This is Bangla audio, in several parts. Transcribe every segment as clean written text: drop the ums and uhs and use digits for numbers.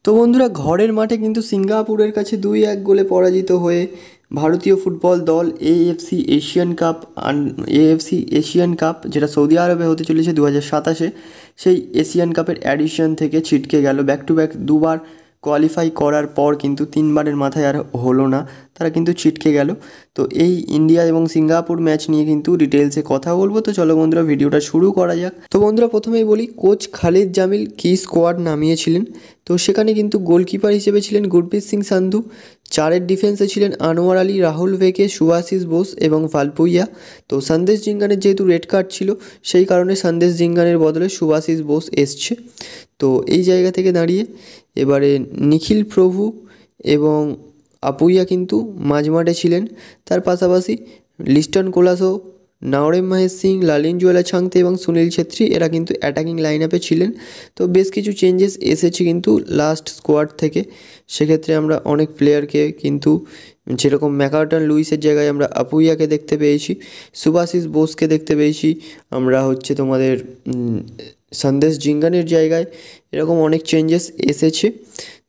তো বন্ধুরা, ঘরের মাঠে কিন্তু সিঙ্গাপুরের কাছে 2-1 গোলে পরাজিত হয়ে ভারতীয় ফুটবল দল এএফসি এশিয়ান কাপ যেটা সৌদি আরবে হতে চলেছে 2027-এ, সেই এশিয়ান কাপের অ্যাডিশন থেকে ছিটকে গেল। ব্যাক টু ব্যাক দুবার কোয়ালিফাই করার পর কিন্তু তিনবারের মাথায় আর হলো না, তারা কিন্তু ছিটকে গেল। তো এই ইন্ডিয়া এবং সিঙ্গাপুর ম্যাচ নিয়ে কিন্তু ডিটেলসে কথা বলবো। তো চলো বন্ধুরা, ভিডিওটা শুরু করা যাক। তো বন্ধুরা, প্রথমেই বলি কোচ খালিদ জামিল কী স্কোয়াড নামিয়েছিলেন। তো সেখানে কিন্তু গোলকিপার হিসেবে ছিলেন গুরপ্রীত সিং সান্ধু, চারের ডিফেন্সে ছিলেন আনোয়ার আলী, রাহুল ভেকে, সুভাশিস বোস এবং ভালপুইয়া। তো সন্দেশ জিঙ্গানের যেহেতু রেড কার্ড ছিল, সেই কারণে সন্দেশ জিঙ্গানের বদলে সুভাশিস বোস এসছে। তো এই জায়গা থেকে দাঁড়িয়ে এবারে নিখিল প্রভু এবং আপুইয়া কিন্তু মাঝমাঠে ছিলেন। তার পাশাপাশি লিস্টন কোলাসো, নাওরেম মহেশ সিং, লালিনজুয়ালা ছাংতে এবং সুনীল ছেত্রী এরা কিন্তু অ্যাটাকিং লাইন আপে ছিলেন। তো বেশ কিছু চেঞ্জেস এসেছে কিন্তু লাস্ট স্কোয়াড থেকে। সেক্ষেত্রে আমরা অনেক প্লেয়ারকে কিন্তু, যেরকম ম্যাকার্টন লুইসের জায়গায় আমরা আপুইয়াকে দেখতে পেয়েছি, সুভাশিস বোসকে দেখতে পেয়েছি, আমরা তোমাদের সন্দেশ জিঙ্গানের জায়গায়, এরকম অনেক চেঞ্জেস এসেছে।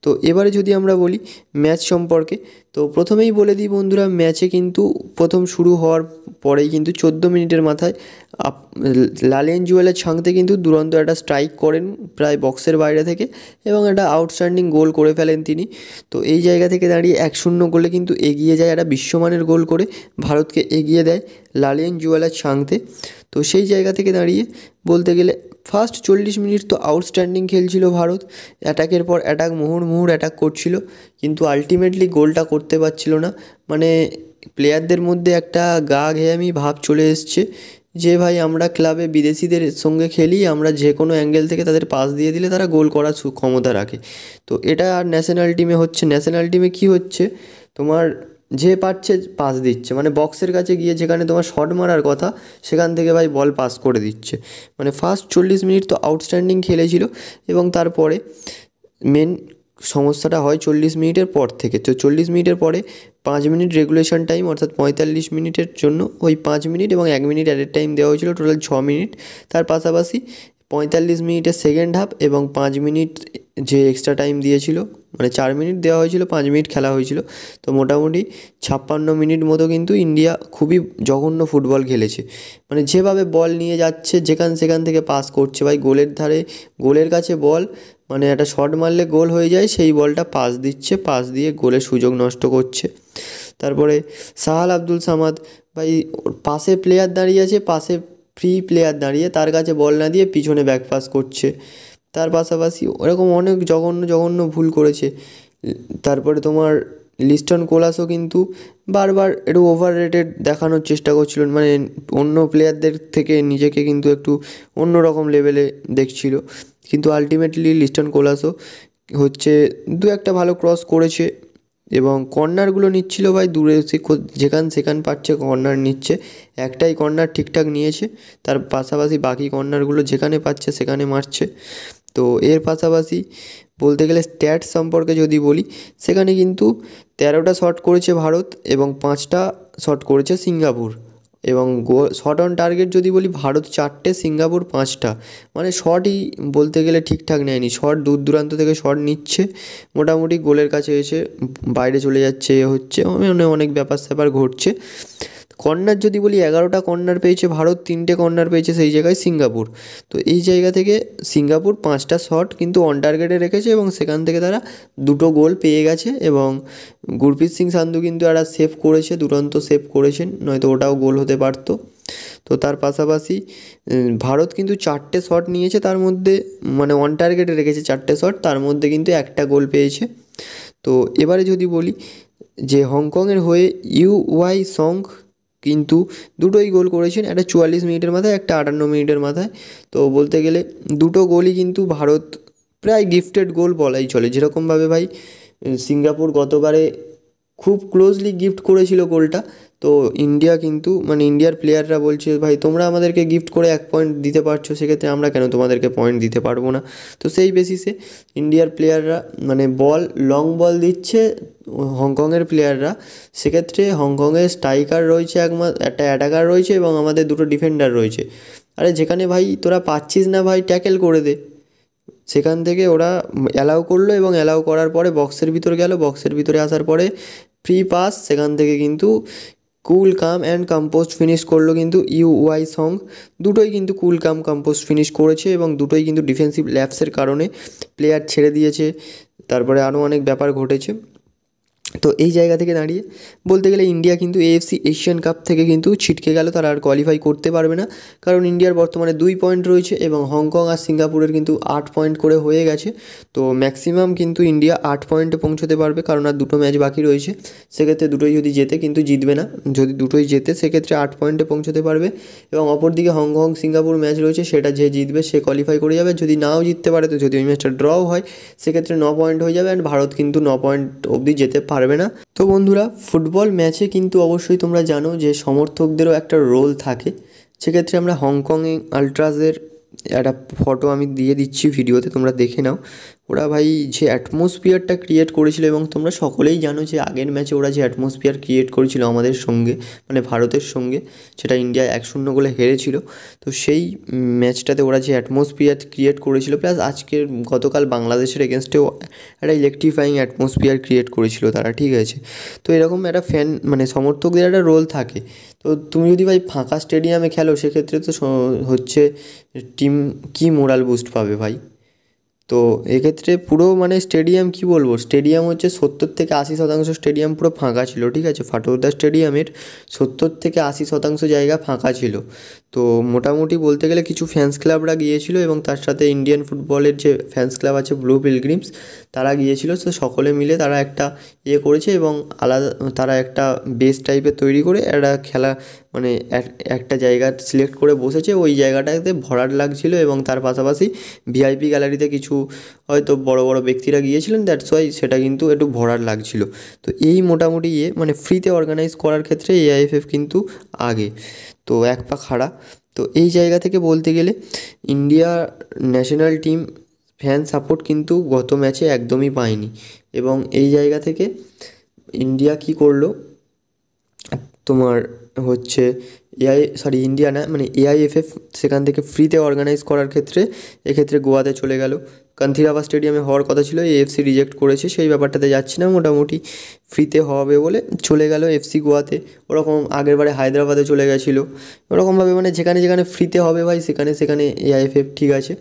তো এবারে যদি আমরা বলি ম্যাচ সম্পর্কে, তো প্রথমেই বলে দিই বন্ধুরা, ম্যাচে কিন্তু প্রথম শুরু হওয়ার পরেই কিন্তু 14 মিনিটের মাথায় লালিনজুয়ালা ছাংতে কিন্তু দুরন্ত একটা স্ট্রাইক করেন প্রায় বক্সের বাইরে থেকে, এবং একটা আউটস্ট্যান্ডিং গোল করে ফেলেন তিনি। তো এই জায়গা থেকে দাঁড়িয়ে 1-0 গোলে কিন্তু এগিয়ে যায়, একটা বিশ্বমানের গোল করে ভারতকে এগিয়ে দেয় লালিনজুয়ালা ছাংতে। তো সেই জায়গা থেকে দাঁড়িয়ে বলতে গেলে ফার্স্ট 40 মিনিট তো আউটস্ট্যান্ডিং খেলছিল ভারত, অ্যাটাকের পর অ্যাটাক, মুহুর্মুহুর অ্যাটাক করছিল, কিন্তু আলটিমেটলি গোলটা করতে পারছিল না। মানে প্লেয়ারদের মধ্যে একটা গা ঘেয়ামি ভাব চলে এসছে যে ভাই, আমরা ক্লাবে বিদেশিদের সঙ্গে খেলি, আমরা যে কোনো অ্যাঙ্গেল থেকে তাদের পাস দিয়ে দিলে তারা গোল করার ক্ষমতা রাখে। তো এটা আর ন্যাশনাল টিমে হচ্ছে। ন্যাশনাল টিমে কী হচ্ছে, তোমার যে পাচ্ছে পাস দিচ্ছে, মানে বক্সের কাছে গিয়ে যেখানে তোমার শট মারার কথা সেখান থেকে ভাই বল পাস করে দিচ্ছে। মানে ফার্স্ট 40 মিনিট তো আউটস্ট্যান্ডিং খেলেছিল, এবং তারপরে মেন সমস্যাটা হয় 40 মিনিটের পর থেকে। তো 40 মিনিটের পরে 5 মিনিট রেগুলেশন টাইম, অর্থাৎ 45 মিনিটের জন্য ওই 5 মিনিট এবং 1 মিনিট অ্যাডেড টাইম দেওয়া হয়েছিল, টোটাল 6 মিনিট। তার পাশাপাশি 45 মিনিটের সেকেন্ড হাফ এবং 5 মিনিট যে এক্সট্রা টাইম দিয়েছিল, মানে 4 মিনিট দেওয়া হয়েছিল, 5 মিনিট খেলা হয়েছিল। তো মোটামুটি 56 মিনিট মতো কিন্তু ইন্ডিয়া খুবই জঘন্য ফুটবল খেলেছে। মানে যেভাবে বল নিয়ে যাচ্ছে, সেখান থেকে পাস করছে ভাই, গোলের ধারে, গোলের কাছে বল, মানে একটা শট মারলে গোল হয়ে যায়, সেই বলটা পাস দিচ্ছে, পাস দিয়ে গোলের সুযোগ নষ্ট করছে। তারপরে সাহাল আব্দুল সামাদ ভাই, পাশে প্লেয়ার দাঁড়িয়ে আছে, পাশে ফ্রি প্লেয়ার দাঁড়িয়ে, তার কাছে বল না দিয়ে পিছনে ব্যাক পাস করছে। তার পাশাপাশি ওরকম অনেক জঘন্য জঘন্য ভুল করেছে। তারপরে তোমার লিস্টন কোলাসও কিন্তু বারবার একটু ওভার রেটেড দেখানোর চেষ্টা করছিল, মানে অন্য প্লেয়ারদের থেকে নিজেকে কিন্তু একটু অন্য রকম লেভেলে দেখছিল। কিন্তু আলটিমেটলি লিস্টন কোলাসও দু একটা ভালো ক্রস করেছে, এবং কর্নারগুলো নিচ্ছিল ভাই দূরে, যেখান পাচ্ছে কর্নার নিচ্ছে। একটাই কর্নার ঠিকঠাক নিয়েছে, তার পাশাপাশি বাকি কর্নারগুলো যেখানে পাচ্ছে সেখানে মারছে। তো এর পাশাপাশি বলতে গেলে স্ট্যাটস সম্পর্কে যদি বলি, সেখানে কিন্তু 13টা শট করেছে ভারত এবং 5টা শট করেছে সিঙ্গাপুর। এবং শট অন টার্গেট যদি বলি, ভারত 4টে, সিঙ্গাপুর 5টা। মানে শটই বলতে গেলে ঠিকঠাক নেয়নি, শট দূর দূরান্ত থেকে শট নিচ্ছে, মোটামুটি গোলের কাছে এসে বাইরে চলে যাচ্ছে, মানে অনেক ব্যাপার স্যাপার ঘটছে। কর্নার যদি বলি, 11টা কর্নার পেয়েছে ভারত, 3টে কর্নার পেয়েছে সেই জায়গায় সিঙ্গাপুর। তো এই জায়গা থেকে সিঙ্গাপুর 5টা শট কিন্তু অন টার্গেটে রেখেছে, এবং সেখান থেকে তারা 2টো গোল পেয়ে গেছে। এবং গুরপ্রীত সিং সান্ধু কিন্তু একটা সেভ করেছে, দুরন্ত সেভ করেছেন, নয়তো ওটাও গোল হতে পারতো। তো তার পাশাপাশি ভারত কিন্তু 4টে শট নিয়েছে, তার মধ্যে মানে অন টার্গেটে রেখেছে 4টে শট, তার মধ্যে কিন্তু একটা গোল পেয়েছে। তো এবারে যদি বলি যে হংকংয়ের হয়ে ইউওয়াই সং কিন্তু দুটোই গোল করেছেন, একটা 44 মিনিটের মাথায়, একটা 58 মিনিটের মাথায়। তো বলতে গেলে দুটো গোলই কিন্তু ভারত প্রায় গিফটেড গোল বলাই চলে। যেরকমভাবে ভাই সিঙ্গাপুর গতবারে খুব ক্লোজলি গিফট করেছিল গোলটা, তো ইন্ডিয়া কিন্তু, মানে ইন্ডিয়ার প্লেয়াররা বলছে ভাই তোমরা আমাদেরকে গিফট করে 1 পয়েন্ট দিতে পারছো, সেক্ষেত্রে আমরা কেন তোমাদেরকে পয়েন্ট দিতে পারবো না। তো সেই বেসিসে ইন্ডিয়ার প্লেয়াররা মানে লং বল দিচ্ছে হংকংয়ের প্লেয়াররা। সেক্ষেত্রে হংকংয়ের স্ট্রাইকার রয়েছে, একটা অ্যাটাকার রয়েছে, এবং আমাদের দুটো ডিফেন্ডার রয়েছে। আরে যেখানে ভাই তোরা পাচ্ছিস না ভাই, ট্যাকেল করে দে। সেখান থেকে ওরা অ্যালাউ করলো এবং অ্যালাউ করার পরে বক্সের ভিতরে গেল, বক্সের ভিতরে আসার পরে ফ্রি পাস, সেখান থেকে কিন্তু কুল কাম অ্যান্ড কম্পোস্ট ফিনিশ করলো কিন্তু ইউআই সং। দুটোই কিন্তু কুল কাম কম্পোস্ট ফিনিশ করেছে এবং দুটোই কিন্তু ডিফেন্সিভ ল্যাপসের কারণে প্লেয়ার ছেড়ে দিয়েছে, তারপরে আরও অনেক ব্যাপার ঘটেছে। তো এই জায়গা থেকে দাঁড়িয়ে বলতে গেলে ইন্ডিয়া কিন্তু এএফসি এশিয়ান কাপ থেকে কিন্তু ছিটকে গেল, তারা আর কোয়ালিফাই করতে পারবে না, কারণ ইন্ডিয়ার বর্তমানে 2 পয়েন্ট রয়েছে এবং হংকং আর সিঙ্গাপুরের কিন্তু 8 পয়েন্ট করে হয়ে গেছে। তো ম্যাক্সিমাম কিন্তু ইন্ডিয়া 8 পয়েন্টে পৌঁছতে পারবে, কারণ আর দুটো ম্যাচ বাকি রয়েছে, সেক্ষেত্রে দুটোই যদি জেতে, কিন্তু জিতবে না, যদি দুটোই জেতে সেক্ষেত্রে 8 পয়েন্টে পৌঁছতে পারবে। এবং অপরদিকে হংকং সিঙ্গাপুর ম্যাচ রয়েছে, সেটা যে জিতবে সে কোয়ালিফাই করে যাবে, যদি নাও জিততে পারে, তো যদি ওই ম্যাচটা ড্রও হয় সেক্ষেত্রে 9 পয়েন্ট হয়ে যাবে, অ্যান্ড ভারত কিন্তু 9 পয়েন্ট অবধি যেতে পারবে না। তো বন্ধুরা, ফুটবল ম্যাচে কিন্তু অবশ্যই তোমরা জানো যে সমর্থকদেরও একটা রোল থাকে। সেক্ষেত্রে আমরা হংকংয়ে আলট্রাসের একটা ফটো আমি দিয়ে দিচ্ছি ভিডিওতে, তোমরা দেখে নাও। ওরা ভাই যে অ্যাটমসফিয়ারটা ক্রিয়েট করেছিল, এবং তোমরা সকলেই জানো যে আগের ম্যাচে ওরা যে অ্যাটমসফিয়ার ক্রিয়েট করেছিল আমাদের সঙ্গে, মানে ভারতের সঙ্গে, সেটা ইন্ডিয়া 1-0 গোলে হেরেছিল। তো সেই ম্যাচটাতে ওরা যে অ্যাটমসফিয়ার ক্রিয়েট করেছিল, প্লাস আজকের গতকাল বাংলাদেশের এগেনস্টেও একটা ইলেকট্রিফাইং অ্যাটমসফিয়ার ক্রিয়েট করেছিল তারা, ঠিক আছে। তো এরকম একটা ফ্যান মানে সমর্থকদের একটা রোল থাকে। তো তুমি যদি ভাই ফাঁকা স্টেডিয়ামে খেলো সেক্ষেত্রে তো হচ্ছে টিম কি মোরাল বুস্ট পাবে ভাই। তো এক্ষেত্রে পুরো মানে স্টেডিয়াম কি বলবো, স্টেডিয়াম হচ্ছে 70 থেকে 80% স্টেডিয়াম পুরো ফাঁকা ছিল, ঠিক আছে। ফাটোদা স্টেডিয়ামের 70 থেকে 80% জায়গা ফাঁকা ছিল। তো মোটামুটি বলতে গেলে কিছু ফ্যান্স ক্লাবরা গিয়েছিল, এবং তার সাথে ইন্ডিয়ান ফুটবলের যে ফ্যান্স ক্লাব আছে ব্লু পিলগ্রিমস, তারা গিয়েছিল। তো সকলে মিলে তারা একটা করেছে, এবং আলাদা তারা একটা বেস টাইপের তৈরি করে একটা খেলা মানে একটা জায়গা সিলেক্ট করে বসেছে, ওই জায়গাটাতে ভরাট লাগছিল, এবং তার পাশাপাশি ভিআইপি গ্যালারিতে কিছু হয়তো বড় বড় ব্যক্তিরা গিয়েছিলেন, দ্যাটস ওয়াই সেটা কিন্তু একটু ভরাট লাগছিল। তো এই মোটামুটি মানে ফ্রিতে অর্গানাইজ করার ক্ষেত্রে এআইএফএফ কিন্তু আগে, তো এক পা খাড়া। তো এই জায়গা থেকে বলতে গেলে India national team fan support কিন্তু গত ম্যাচে একদমই পায়নি, এবং এই জায়গা থেকে ইন্ডিয়া কি করলো, তোমার হচ্ছে ইন্ডিয়া না, মানে এআইএফএফ সেখান থেকে ফ্রিতে অর্গানাইজ করার ক্ষেত্রে এক্ষেত্রে গোয়াতে চলে গেল। কান্থিরাবা স্টেডিয়ামে হওয়ার কথা ছিল, এএফসি রিজেক্ট করেছে, সেই ব্যাপারটাতে যাচ্ছি না, মোটামুটি ফ্রিতে হবে বলে চলে গেল এফসি গোয়াতে। ওরকম আগেরবারে হায়দ্রাবাদে চলে গেছিলো, ওরকমভাবে মানে যেখানে যেখানে ফ্রিতে হবে ভাই সেখানে সেখানে এআইএফএফ ঠিক আছে।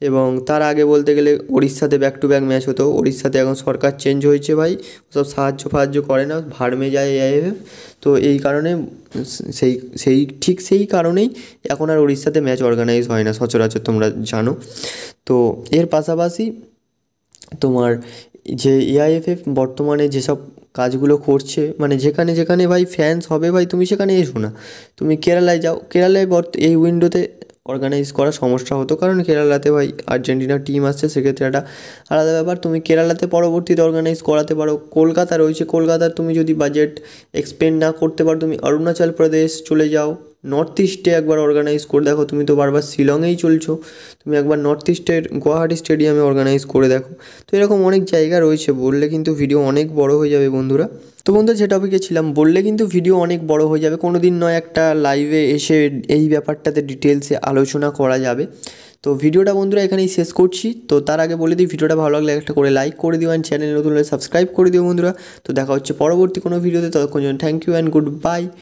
এবং তার আগে বলতে গেলে উড়িষ্যাতে ব্যাক টু ব্যাক ম্যাচ হতো, উড়িষ্যাতে এখন সরকার চেঞ্জ হয়েছে ভাই, ওসব সাহায্য করে না, ভাড়মে যায় এআইএফএফ। তো এই কারণে সেই কারণেই এখন আর উড়িষ্যাতে ম্যাচ অর্গানাইজ হয় না সচরাচর, তোমরা জানো। তো এর পাশাপাশি তোমার যে এআইএফএফ বর্তমানে যেসব কাজগুলো করছে, মানে যেখানে যেখানে ভাই ফ্যান্স হবে ভাই তুমি সেখানে এসো না, তুমি কেরালায় যাও, কেরালায় এই উইন্ডোতে অর্গানাইজ করা সমস্যা হতো, কারণ কেরালাতে ভাই আর্জেন্টিনার টিম আসছে, সেক্ষেত্রে একটা আলাদা ব্যাপার। তুমি কেরালাতে পরবর্তীতে অর্গানাইজ করাতে পারো। কলকাতা রয়েছে, কলকাতার তুমি যদি বাজেট এক্সপেন্ড না করতে পারো, তুমি অরুণাচল প্রদেশ চলে যাও, নর্থ ইস্টে একবার অর্গানাইজ করে দেখো। তুমি তো বারবার শিলংয়েই চলছো, তুমি একবার নর্থ ইস্টের গুয়াহাটি স্টেডিয়ামে অর্গানাইজ করে দেখো। তো এরকম অনেক জায়গা রয়েছে, বললে কিন্তু ভিডিও অনেক বড় হয়ে যাবে বন্ধুরা। তো বন্ধুরা, যে টপিকে ছিলাম, বললে কিন্তু ভিডিও অনেক বড় হয়ে যাবে, কোনো দিন নয় একটা লাইভে এসে এই ব্যাপারটাতে ডিটেলসে আলোচনা করা যাবে। তো ভিডিওটা বন্ধুরা এখানেই শেষ করছি। তো তার আগে বলে দিই, ভিডিওটা ভালো লাগলে একটা করে লাইক করে দিও, অ্যান্ড চ্যানেল নতুন হলে সাবস্ক্রাইব করে দিও বন্ধুরা। তো দেখা হচ্ছে পরবর্তী কোনো ভিডিওতে, ততক্ষণ জন্য thank you and good by.